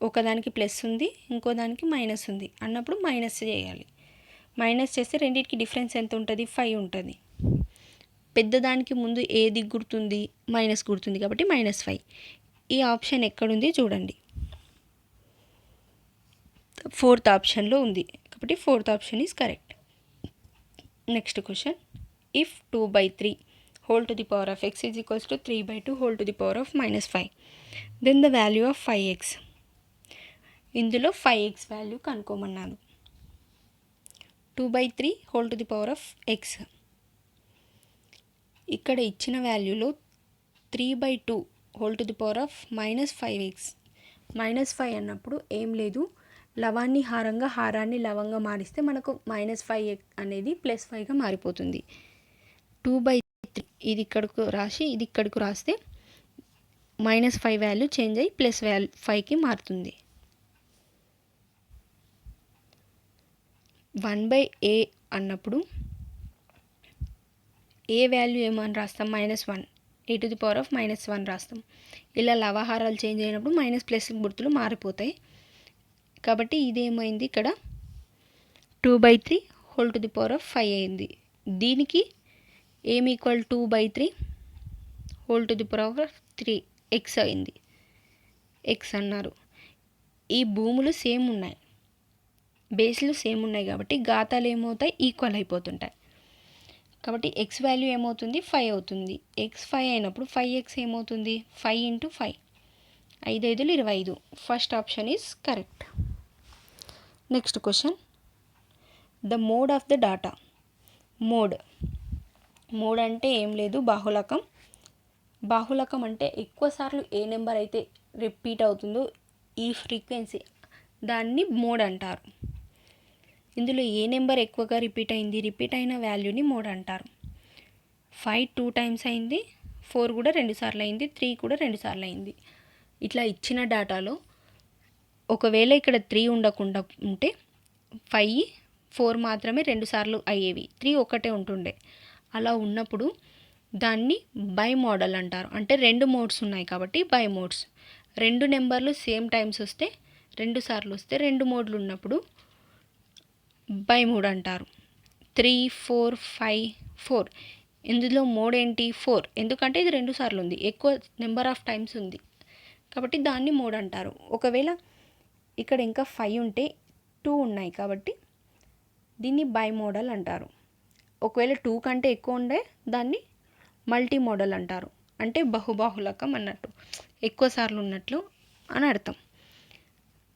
ఒకదానికి ప్లస్ ఉంది, ఇంకో దానికి మైనస్ ఉంది అన్నప్పుడు మైనస్ చేయాలి. మైనస్ చేస్తే రెండింటికి డిఫరెన్స్ ఎంత ఉంటుంది? 5 ఉంటుంది. పెద్దదానికి ముందు ఏది గుర్తుంది? మైనస్ గుర్తుంది కాబట్టి -5. ఈ ఆప్షన్ ఎక్కడుంది చూడండి. 4th ఆప్షన్లో ఉంది కాబట్టి 4th option is correct. Next question. If 2/3 whole to the power of x is equals to 3/2 whole to the power of -5, then the value of 5x. ఇందులో 5x value కనుక్కోమన్నాను. 2/3 whole to the power of x. ఇక్కడ ఇచ్చిన వాల్యూలో 3/2 whole to the power of -5x. -5 అన్నప్పుడు ఏం లేదు, లవాన్ని హారంగా, హారాన్ని లవంగా మారిస్తే మనకు -5 అనేది +5గా మారిపోతుంది. 2/3 ఇది ఇక్కడకు రాసి ఇది ఇక్కడకు రాస్తే -5 వాల్యూ చేంజ్ అయ్యి +5కి మారుతుంది. 1/a అన్నప్పుడు ఏ వాల్యూ ఏమని రాస్తాం? -1 e to the power of -1 రాస్తాం. ఇలా లవహారాలు చేంజ్ అయినప్పుడు ++ గుర్తులు మారిపోతాయి. కాబట్టి ఇదేమైంది? ఇక్కడ 2/3 whole to the power of 5 అయింది. దీనికి ఏమి equal 2/3 whole to the power of 3 x అయింది. x అన్నారు. ఈ భూములు సేమ్ ఉన్నాయి, బేస్లు సేమ్ ఉన్నాయి కాబట్టి ఘాతాలు ఏమవుతాయి? ఈక్వల్ అయిపోతుంటాయి. కాబట్టి x వాల్యూ ఏమవుతుంది? 5 అవుతుంది. x 5 అయినప్పుడు 5x ఏమవుతుంది? 5 × 5 5 × 5 = 25. First option is correct. Next question. The mode of the data. Mode అంటే ఏం లేదు, బాహుళకం. బాహుళకం అంటే ఎక్కువసార్లు ఏ నెంబర్ అయితే రిపీట్ అవుతుందో ఈ ఫ్రీక్వెన్సీ, దాన్ని మోడ్ అంటారు. ఇందులో ఏ నెంబర్ ఎక్కువగా రిపీట్ అయింది, రిపీట్ అయిన వాల్యూని మోడ్ అంటారు. 5 2 టైమ్స్ అయింది, 4 కూడా 2 సార్లు అయింది, 3 కూడా 2 సార్లు అయింది. ఇట్లా ఇచ్చిన డేటాలో ఒకవేళ ఇక్కడ 3 ఉండకుండా ఉంటే 5 4 మాత్రమే 2 సార్లు అయ్యేవి, 3 ఒక్కటే ఉంటుండే. అలా ఉన్నప్పుడు దాన్ని బై మోడల్ అంటారు. అంటే 2 మోడ్స్ ఉన్నాయి కాబట్టి బై మోడ్స్. 2 నెంబర్లు సేమ్ టైమ్స్ వస్తే 2 సార్లు వస్తే 2 మోడ్లు ఉన్నప్పుడు బై మోడ్ అంటారు. 3 4 5 4 ఇందులో మోడ్ ఏంటి 4, ఎందుకంటే ఇది 2 సార్లు ఉంది, ఎక్కువ నెంబర్ ఆఫ్ టైమ్స్ ఉంది కాబట్టి దాన్ని మోడ్ అంటారు. ఒకవేళ ఇక్కడ ఇంకా 5 ఉంటే 2 ఉన్నాయి కాబట్టి దీన్ని బై మోడల్ అంటారు. ఒకవేళ 2 కంటే ఎక్కువ ఉండే దాన్ని మల్టీ మోడల్ అంటారు. అంటే బహుబాహుళకం అన్నట్టు, ఎక్కువ సార్లు ఉన్నట్లు అని అర్థం.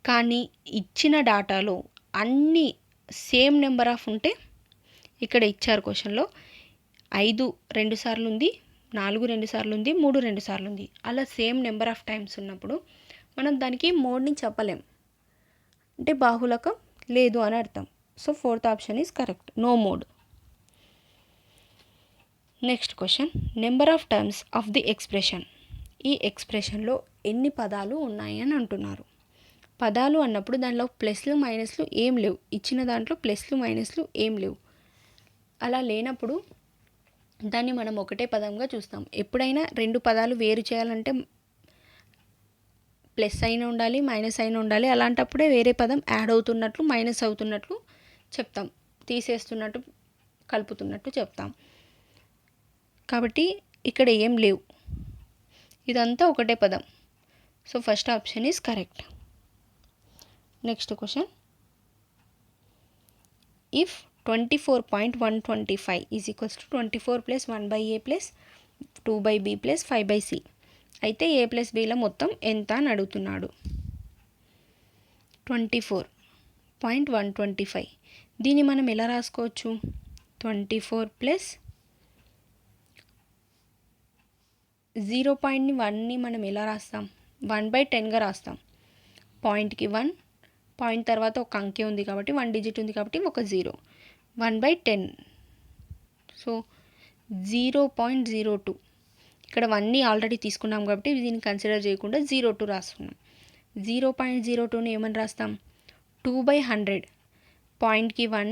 కానీ ఇచ్చిన డాటాలో అన్నీ సేమ్ నెంబర్ ఆఫ్ ఉంటే, ఇక్కడ ఇచ్చారు క్వశ్చన్లో 5 2 సార్లు ఉంది, 4 2 సార్లు ఉంది, 3 2 సార్లు ఉంది. అలా సేమ్ నెంబర్ ఆఫ్ టైమ్స్ ఉన్నప్పుడు మనం దానికి మోడ్ని చెప్పలేం, అంటే బాహుళకం లేదు అని అర్థం. So 4th option is correct, no mode. Next question, number of terms of the expression. ఈ ఎక్స్ప్రెషన్లో ఎన్ని పదాలు ఉన్నాయి అని అంటున్నారు. పదాలు అన్నప్పుడు దానిలో ప్లస్లు మైనస్లు ఏం లేవు, ఇచ్చిన దాంట్లో ప్లస్లు మైనస్లు ఏం లేవు. అలా లేనప్పుడు దాన్ని మనం ఒకటే పదంగా చూస్తాం. ఎప్పుడైనా 2 పదాలు వేరు చేయాలంటే ప్లస్ అయినా ఉండాలి, మైనస్ అయినా ఉండాలి. అలాంటప్పుడే వేరే పదం యాడ్ అవుతున్నట్లు, మైనస్ అవుతున్నట్లు చెప్తాం, తీసేస్తున్నట్టు, కలుపుతున్నట్టు చెప్తాం. కాబట్టి ఇక్కడ ఏం లేవు, ఇదంతా ఒకటే పదం. So first option is correct. Next question, if 24.125 is equals to 24 plus 1/a plus 2/b plus 5/c అయితే a ప్లస్ bల మొత్తం ఎంత అని అడుగుతున్నాడు. 24.125 దీన్ని మనం ఎలా రాసుకోవచ్చు, 24 ప్లస్ 0.1ని మనం ఎలా రాస్తాం, 1/10గా రాస్తాం. పాయింట్కి 1, పాయింట్ తర్వాత ఒక అంకె ఉంది కాబట్టి 1 డిజిట్ ఉంది కాబట్టి ఒక 0, 1/10. సో 0.02. ఇక్కడ 1ని ఆల్రెడీ తీసుకున్నాం కాబట్టి దీన్ని కన్సిడర్ చేయకుండా 0.2 రాస్తున్నాం. 0.02ని ఏమని రాస్తాం, 2/100. పాయింట్కి 1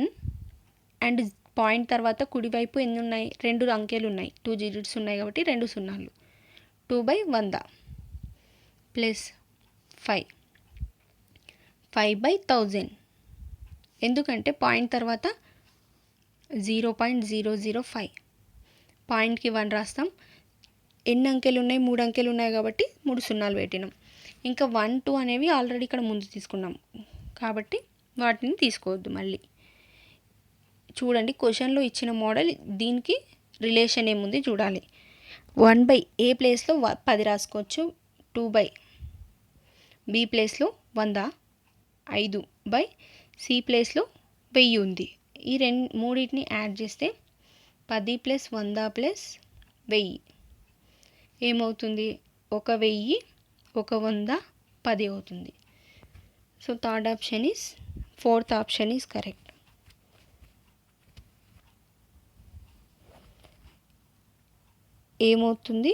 అండ్ పాయింట్ తర్వాత కుడివైపు ఎన్ని ఉన్నాయి, 2 అంకెలు ఉన్నాయి, 2 డిజిట్స్ ఉన్నాయి కాబట్టి 2 సున్నాలు. 2/100 ప్లస్ 5, 5/1000. ఎందుకంటే పాయింట్ తర్వాత 0.005, పాయింట్కి 1 రాస్తాం. ఎన్ని అంకెలు ఉన్నాయి, 3 అంకెలు ఉన్నాయి కాబట్టి 3 సున్నాలు పెట్టినాం. ఇంకా 1 2 అనేవి ఆల్రెడీ ఇక్కడ ముందు తీసుకున్నాం కాబట్టి వాటిని తీసుకోవద్దు. మళ్ళీ చూడండి క్వశ్చన్లో ఇచ్చిన మోడల్, దీనికి రిలేషన్ ఏముంది చూడాలి. 1/a ప్లేస్లో 10 రాసుకోవచ్చు, 2/b ప్లేస్లో 100, 5/c ప్లేస్లో 1000 ఉంది. ఈ మూడింటిని యాడ్ చేస్తే 10 ప్లస్ 100 ప్లస్ 1000 ఏమవుతుంది, 1000, 100, 10 అవుతుంది. So third option is, 4th option is correct. ఏమవుతుంది,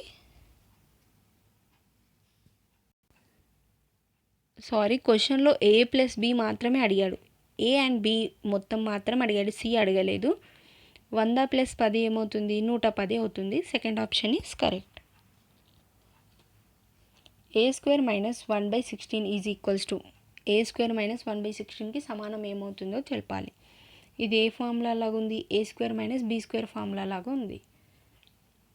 సారీ క్వశ్చన్లో a ప్లస్ b మాత్రమే అడిగాడు, a అండ్ b మొత్తం మాత్రం అడిగాడు, c అడగలేదు. 100 ప్లస్ 10 ఏమవుతుంది, 110 అవుతుంది. Second option is correct. a² minus 1/16 is equals to, a² minus 1/16కి సమానం ఏమవుతుందో తెలపాలి. ఇది ఏ ఫార్ములా లాగా ఉంది, a² మైనస్ b² ఫార్ములా లాగా ఉంది.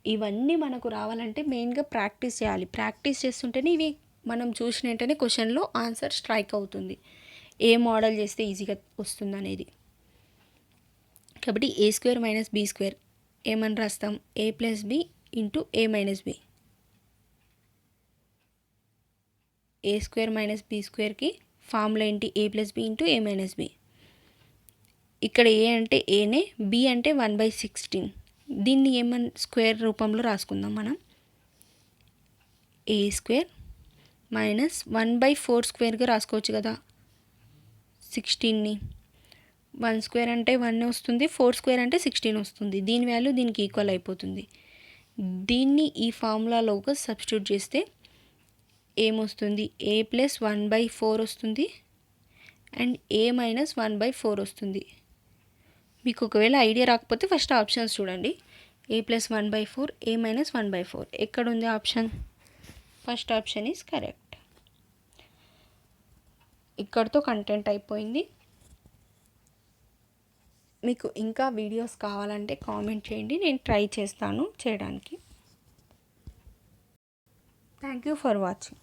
ఇవన్నీ మనకు రావాలంటే మెయిన్గా ప్రాక్టీస్ చేయాలి. ప్రాక్టీస్ చేస్తుంటేనే ఇవి మనం చూసిన వెంటనే క్వశ్చన్లో ఆన్సర్ స్ట్రైక్ అవుతుంది, ఏ మోడల్ చేస్తే ఈజీగా వస్తుంది అనేది. కాబట్టి a² మైనస్ b² ఏమని రాస్తాం, a plus b into a minus b. a² minus b²కి ఫార్ములా ఏంటి, a plus b into a minus b. ఇక్కడ a అంటే aనే, b అంటే 1/16. దీన్ని ఏమని స్క్వేర్ రూపంలో రాసుకుందాం మనం, a² మైనస్ 1/4 స్క్వేర్గా రాసుకోవచ్చు కదా 16ని. 1 స్క్వేర్ అంటే 1 వస్తుంది, 4 స్క్వేర్ అంటే 16 వస్తుంది. దీని వాల్యూ దీనికి ఈక్వల్ అయిపోతుంది. దీన్ని ఈ ఫార్ములాలోకి సబ్స్టిట్యూట్ చేస్తే ఏమొస్తుంది, a ప్లస్ 1/4 వస్తుంది అండ్ a మైనస్ 1/4 వస్తుంది. మీకు ఒకవేళ ఐడియా రాకపోతే ఫస్ట్ ఆప్షన్స్ చూడండి. a ప్లస్ 1/4, a మైనస్ 1/4 ఎక్కడుంది option? First option is correct. ఇక్కడితో కంటెంట్ అయిపోయింది. మీకు ఇంకా వీడియోస్ కావాలంటే కామెంట్ చేయండి, నేను ట్రై చేస్తాను చేయడానికి. Thank you for watching.